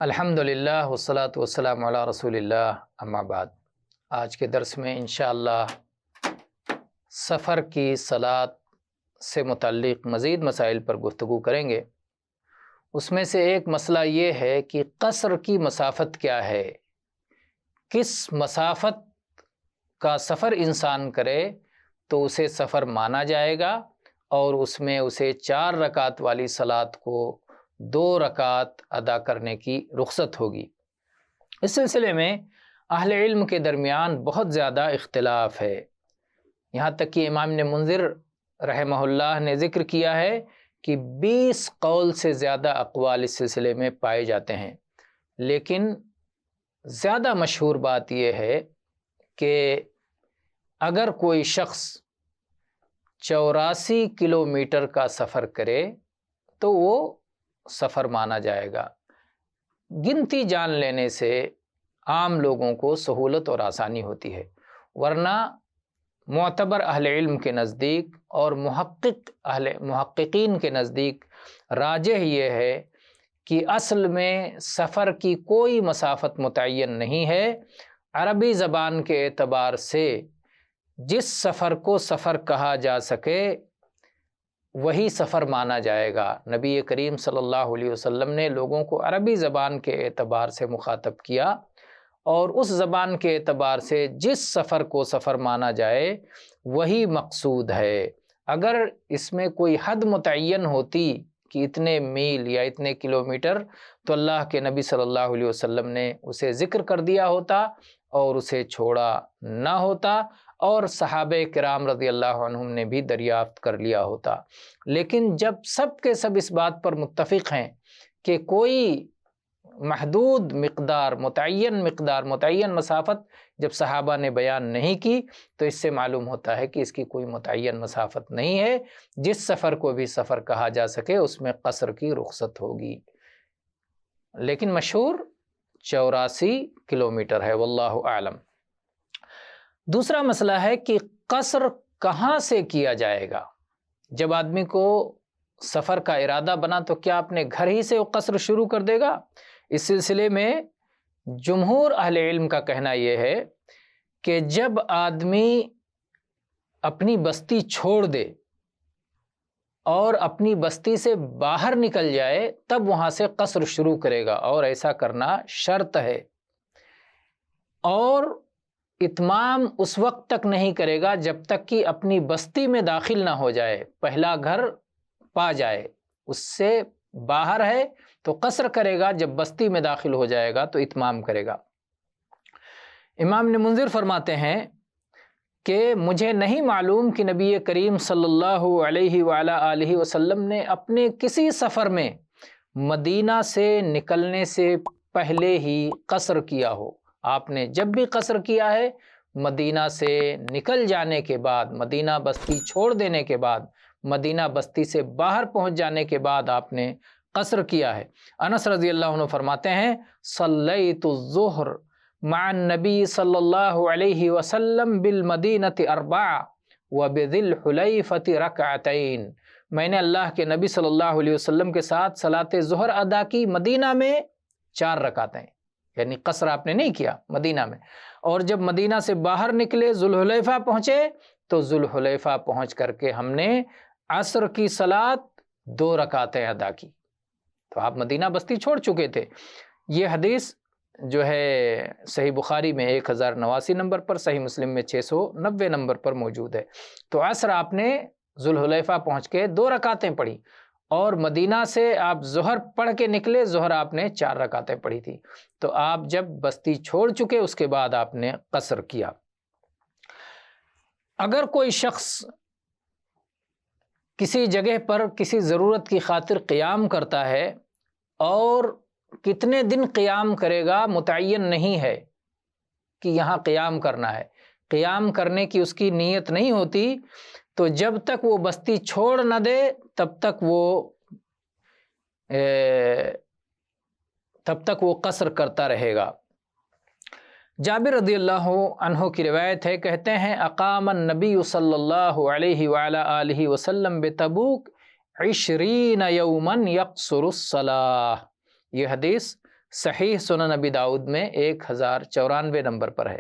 الحمدللہ والصلاة والسلام علی رسول اللہ اما بعد۔ آج کے درس میں انشاءاللہ سفر کی صلاۃ سے متعلق مزید مسائل پر گفتگو کریں گے۔ اس میں سے ایک مسئلہ یہ ہے کہ قصر کی مسافت کیا ہے، کس مسافت کا سفر انسان کرے تو اسے سفر مانا جائے گا اور اس میں اسے 4 رکعت والی صلاۃ کو 2 رکعت ادا کرنے کی رخصت ہوگی۔ اس سلسلے میں اہل علم کے درمیان بہت زیادہ اختلاف ہے، یہاں تک کہ امام ابن منذر رحمہ اللہ نے ذکر کیا ہے کہ 20 قول سے زیادہ اقوال اس سلسلے میں پائے جاتے ہیں، لیکن زیادہ مشہور بات یہ ہے کہ اگر کوئی شخص 84 کلومیٹر کا سفر کرے تو وہ سفر مانا جائے گا۔ گنتی جان لینے سے عام لوگوں کو سہولت اور آسانی ہوتی ہے، ورنہ معتبر اہل علم کے نزدیک اور محققین کے نزدیک راجح یہ ہے کہ اصل میں سفر کی کوئی مسافت متعین نہیں ہے۔ عربی زبان کے اعتبار سے جس سفر کو سفر کہا جا سکے وہی سفر مانا جائے گا۔ نبی کریم صلی اللہ علیہ وسلم نے لوگوں کو عربی زبان کے اعتبار سے مخاطب کیا اور اس زبان کے اعتبار سے جس سفر کو سفر مانا جائے وہی مقصود ہے۔ اگر اس میں کوئی حد متعین ہوتی کہ اتنے میل یا اتنے کلومیٹر تو اللہ کے نبی صلی اللہ علیہ وسلم نے اسے ذکر کر دیا ہوتا اور اسے چھوڑا نہ ہوتا اور صحابہ کرام رضی اللہ عنہم نے بھی دریافت کر لیا ہوتا۔ لیکن جب سب کے سب اس بات پر متفق ہیں کہ کوئی محدود مقدار متعین مسافت جب صحابہ نے بیان نہیں کی تو اس سے معلوم ہوتا ہے کہ اس کی کوئی متعین مسافت نہیں ہے۔ جس سفر کو بھی سفر کہا جا سکے اس میں قصر کی رخصت ہوگی، لیکن مشہور 84 کلومیٹر ہے، واللہ اعلم۔ دوسرا مسئلہ ہے کہ قصر کہاں سے کیا جائے گا۔ جب آدمی کو سفر کا ارادہ بنا تو کیا اپنے گھر ہی سے وہ قصر شروع کر دے گا؟ اس سلسلے میں جمہور اہل علم کا کہنا یہ ہے کہ جب آدمی اپنی بستی چھوڑ دے اور اپنی بستی سے باہر نکل جائے تب وہاں سے قصر شروع کرے گا، اور ایسا کرنا شرط ہے، اور اتمام اس وقت تک نہیں کرے گا جب تک کہ اپنی بستی میں داخل نہ ہو جائے، پہلا گھر پا جائے، اس سے باہر ہے تو قصر کرے گا، جب بستی میں داخل ہو جائے گا تو اتمام کرے گا۔ امام ابن منذر فرماتے ہیں کہ مجھے نہیں معلوم کہ نبی کریم صلی اللہ علیہ وآلہ آلہ وسلم نے اپنے کسی سفر میں مدینہ سے نکلنے سے پہلے ہی قصر کیا ہو۔ آپ نے جب بھی قصر کیا ہے مدینہ سے نکل جانے کے بعد، مدینہ بستی چھوڑ دینے کے بعد، مدینہ بستی سے باہر پہنچ جانے کے بعد آپ نے قصر کیا ہے۔ انس رضی اللہ عنہ فرماتے ہیں صلیت الظہر مع النبی صلی اللہ علیہ وسلم بالمدینۃ 4 وبذی الحلیفۃ رکعتین، میں نے اللہ کے نبی صلی اللہ علیہ وسلم کے ساتھ صلاۃ ظہر ادا کی مدینہ میں 4 رکعتیں، یعنی قصر آپ نے نہیں کیا مدینہ میں، اور جب مدینہ سے باہر نکلے ذوالحلیفہ پہنچے تو ذوالحلیفہ پہنچ کر کے ہم نے عصر کی صلاۃ 2 رکعتیں ادا کی۔ تو آپ مدینہ بستی چھوڑ چکے تھے۔ یہ حدیث جو ہے صحیح بخاری میں 1089 نمبر پر، صحیح مسلم میں 690 نمبر پر موجود ہے۔ تو عصر آپ نے ذوالحلیفہ پہنچ کے 2 رکعتیں پڑھی، اور مدینہ سے آپ ظہر پڑھ کے نکلے، ظہر آپ نے 4 رکعتیں پڑھی تھی۔ تو آپ جب بستی چھوڑ چکے اس کے بعد آپ نے قصر کیا۔ اگر کوئی شخص کسی جگہ پر کسی ضرورت کی خاطر قیام کرتا ہے اور کتنے دن قیام کرے گا متعین نہیں ہے کہ یہاں قیام کرنا ہے، قیام کرنے کی اس کی نیت نہیں ہوتی، تو جب تک وہ بستی چھوڑ نہ دے تب تک وہ قصر کرتا رہے گا۔ جابر رضی اللہ عنہ کی روایت ہے، کہتے ہیں اقام النبی صلی اللہ علیہ وآلہ آلہ وسلم بتبوک 20 یوما یقصر الصلاۃ۔ یہ حدیث صحیح سنن نبی داؤد میں 1094 نمبر پر ہے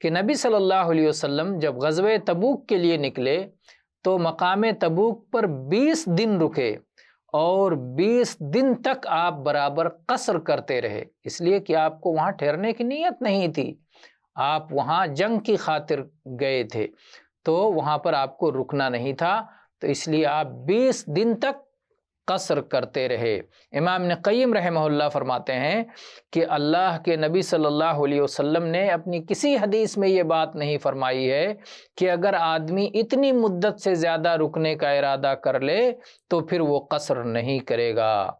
کہ نبی صلی اللہ علیہ وسلم جب غزوہ تبوک کے لیے نکلے تو مقام تبوک پر 20 دن رکے اور 20 دن تک آپ برابر قصر کرتے رہے، اس لیے کہ آپ کو وہاں ٹھہرنے کی نیت نہیں تھی، آپ وہاں جنگ کی خاطر گئے تھے، تو وہاں پر آپ کو رکنا نہیں تھا، تو اس لیے آپ 20 دن تک قصر کرتے رہے۔ امام ابن قیم رحمہ اللہ فرماتے ہیں کہ اللہ کے نبی صلی اللہ علیہ وسلم نے اپنی کسی حدیث میں یہ بات نہیں فرمائی ہے کہ اگر آدمی اتنی مدت سے زیادہ رکنے کا ارادہ کر لے تو پھر وہ قصر نہیں کرے گا،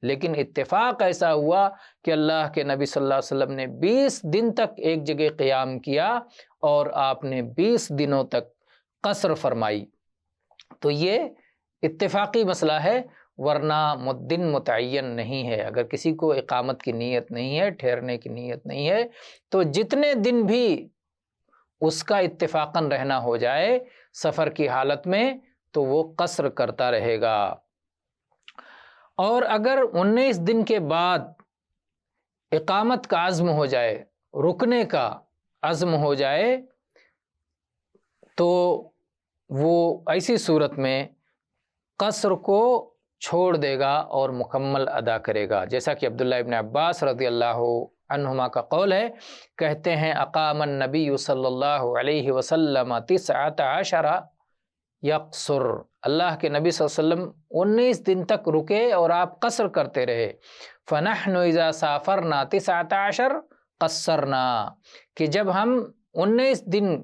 لیکن اتفاق ایسا ہوا کہ اللہ کے نبی صلی اللہ علیہ وسلم نے 20 دن تک ایک جگہ قیام کیا اور آپ نے 20 دنوں تک قصر فرمائی، تو یہ اتفاقی مسئلہ ہے، ورنہ دن متعین نہیں ہے۔ اگر کسی کو اقامت کی نیت نہیں ہے، ٹھہرنے کی نیت نہیں ہے، تو جتنے دن بھی اس کا اتفاقاً رہنا ہو جائے سفر کی حالت میں تو وہ قصر کرتا رہے گا۔ اور اگر 19 دن کے بعد اقامت کا عزم ہو جائے، رکنے کا عزم ہو جائے، تو وہ ایسی صورت میں قصر کو چھوڑ دے گا اور مکمل ادا کرے گا، جیسا کہ عبداللہ ابن عباس رضی اللہ عنہما کا قول ہے، کہتے ہیں اقام النبی صلی اللہ علیہ وسلم 19 یقصر، اللہ کے نبی صلی اللہ علیہ وسلم 19 دن تک رکے اور آپ قصر کرتے رہے، فنحن اذا سافرنا 19 قصرنا، کہ جب ہم 19 دن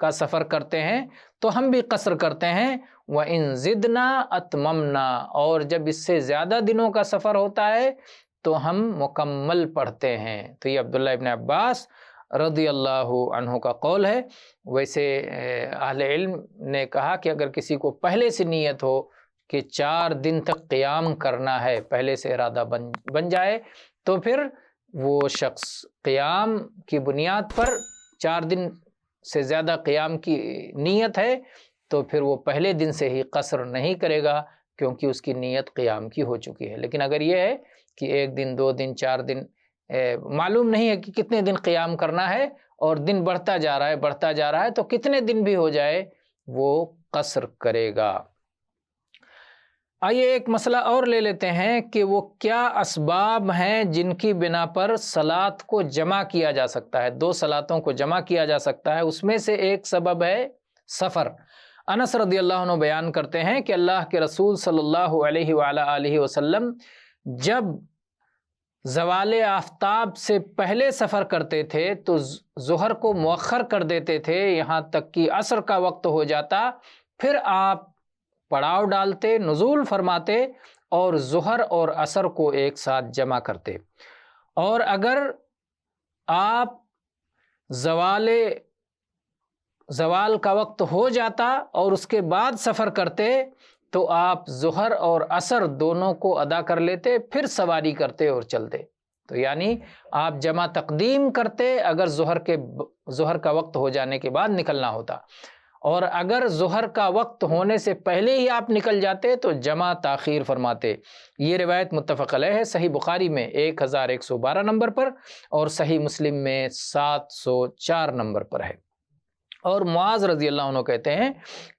کا سفر کرتے ہیں تو ہم بھی قصر کرتے ہیں، وَإِن زِدْنَا أَتْمَمْنَا، اور جب اس سے زیادہ دنوں کا سفر ہوتا ہے تو ہم مکمل پڑھتے ہیں۔ تو یہ عبداللہ ابن عباس رضی اللہ عنہ کا قول ہے۔ ویسے اہل علم نے کہا کہ اگر کسی کو پہلے سے نیت ہو کہ 4 دن تک قیام کرنا ہے، پہلے سے ارادہ بن جائے، تو پھر وہ شخص قیام کی بنیاد پر 4 دن سے زیادہ قیام کی نیت ہے تو پھر وہ پہلے دن سے ہی قصر نہیں کرے گا، کیونکہ اس کی نیت قیام کی ہو چکی ہے۔ لیکن اگر یہ ہے کہ 1 دن 2 دن 4 دن معلوم نہیں ہے کہ کتنے دن قیام کرنا ہے اور دن بڑھتا جا رہا ہے تو کتنے دن بھی ہو جائے وہ قصر کرے گا۔ آئیے ایک مسئلہ اور لے لیتے ہیں کہ وہ کیا اسباب ہیں جن کی بنا پر صلات کو جمع کیا جا سکتا ہے، 2 صلاتوں کو جمع کیا جا سکتا ہے۔ اس میں سے ایک سبب ہے سفر۔ انس رضی اللہ عنہ بیان کرتے ہیں کہ اللہ کے رسول صلی اللہ علیہ وآلہ وسلم جب زوال آفتاب سے پہلے سفر کرتے تھے تو ظہر کو مؤخر کر دیتے تھے یہاں تک کہ عصر کا وقت ہو جاتا، پھر آپ پڑاؤ ڈالتے، نزول فرماتے اور ظہر اور عصر کو ایک ساتھ جمع کرتے، اور اگر آپ زوال کا وقت ہو جاتا اور اس کے بعد سفر کرتے تو آپ ظہر اور عصر دونوں کو ادا کر لیتے، پھر سواری کرتے اور چلتے۔ تو یعنی آپ جمع تقدیم کرتے اگر ظہر کا وقت ہو جانے کے بعد نکلنا ہوتا، اور اگر ظہر کا وقت ہونے سے پہلے ہی آپ نکل جاتے تو جمع تاخیر فرماتے۔ یہ روایت متفق علیہ ہے، صحیح بخاری میں 1112 نمبر پر اور صحیح مسلم میں 704 نمبر پر ہے۔ اور معاذ رضی اللہ عنہ کہتے ہیں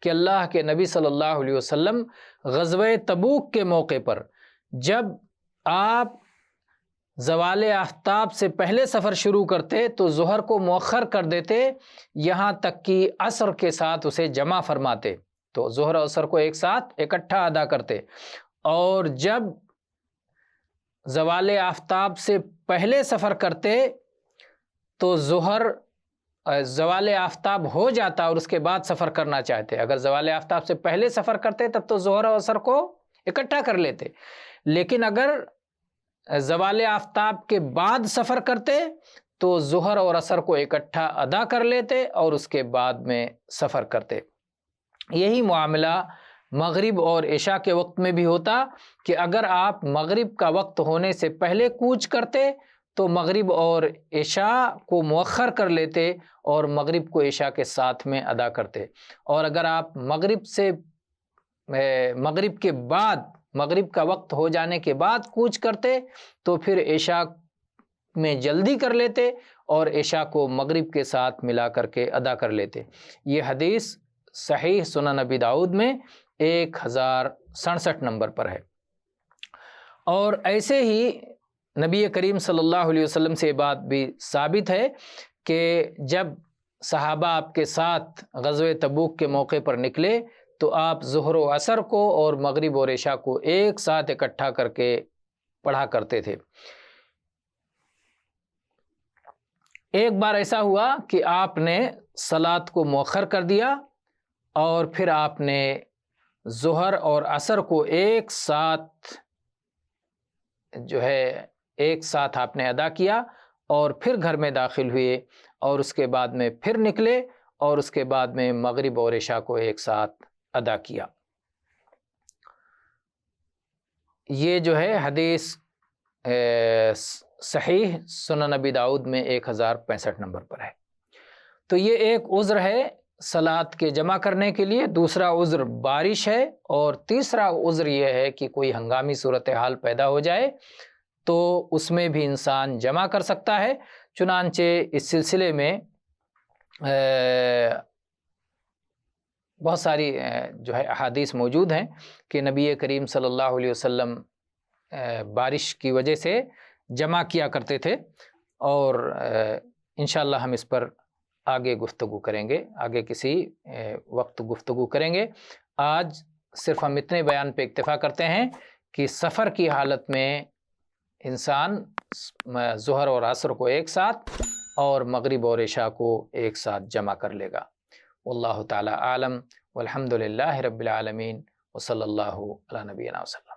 کہ اللہ کے نبی صلی اللہ علیہ وسلم غزوہ تبوک کے موقع پر جب آپ زوال آفتاب سے پہلے سفر شروع کرتے تو ظہر کو مؤخر کر دیتے یہاں تک کہ عصر کے ساتھ اسے جمع فرماتے، تو ظہر اور عصر کو ایک ساتھ اکٹھا ادا کرتے، اور جب زوال آفتاب سے پہلے سفر کرتے تو زوال آفتاب ہو جاتا اور اس کے بعد سفر کرنا چاہتے۔ اگر زوال آفتاب سے پہلے سفر کرتے تب تو ظہر اور عصر کو اکٹھا کر لیتے، لیکن اگر زوال آفتاب کے بعد سفر کرتے تو ظہر اور عصر کو اکٹھا ادا کر لیتے اور اس کے بعد میں سفر کرتے۔ یہی معاملہ مغرب اور عشاء کے وقت میں بھی ہوتا کہ اگر آپ مغرب کا وقت ہونے سے پہلے کوچ کرتے تو مغرب اور عشاء کو مؤخر کر لیتے اور مغرب کو عشاء کے ساتھ میں ادا کرتے، اور اگر آپ مغرب کے بعد مغرب کا وقت ہو جانے کے بعد کوچ کرتے تو پھر عشاء میں جلدی کر لیتے اور عشاء کو مغرب کے ساتھ ملا کر کے ادا کر لیتے۔ یہ حدیث صحیح سنن ابی داؤد میں 1067 نمبر پر ہے۔ اور ایسے ہی نبی کریم صلی اللہ علیہ وسلم سے یہ بات بھی ثابت ہے کہ جب صحابہ آپ کے ساتھ غزوہ تبوک کے موقع پر نکلے تو آپ ظہر و عصر کو اور مغرب اور عشاء کو ایک ساتھ اکٹھا کر کے پڑھا کرتے تھے۔ ایک بار ایسا ہوا کہ آپ نے صلاۃ کو مؤخر کر دیا اور پھر آپ نے ظہر اور عصر کو ایک ساتھ آپ نے ادا کیا اور پھر گھر میں داخل ہوئے اور اس کے بعد میں پھر نکلے اور اس کے بعد میں مغرب اور عشاء کو ایک ساتھ ادا کیا۔ یہ جو ہے حدیث صحیح سنن ابی داؤد میں 1065 نمبر پر ہے۔ تو یہ ایک عذر ہے صلاۃ کے جمع کرنے کے لیے، دوسرا عذر بارش ہے، اور تیسرا عذر یہ ہے کہ کوئی ہنگامی صورتحال پیدا ہو جائے تو اس میں بھی انسان جمع کر سکتا ہے۔ چنانچہ اس سلسلے میں بہت ساری جو ہے احادیث موجود ہیں کہ نبی کریم صلی اللہ علیہ وسلم بارش کی وجہ سے جمع کیا کرتے تھے، اور انشاءاللہ ہم اس پر آگے گفتگو کریں گے، آگے کسی وقت گفتگو کریں گے۔ آج صرف ہم اتنے بیان پہ اکتفا کرتے ہیں کہ سفر کی حالت میں انسان ظہر اور عصر کو ایک ساتھ اور مغرب اور عشاء کو ایک ساتھ جمع کر لے گا۔ واللہ تعالی عالم، والحمد للہ رب العالمین، وصلی اللہ علی نبینا وسلم۔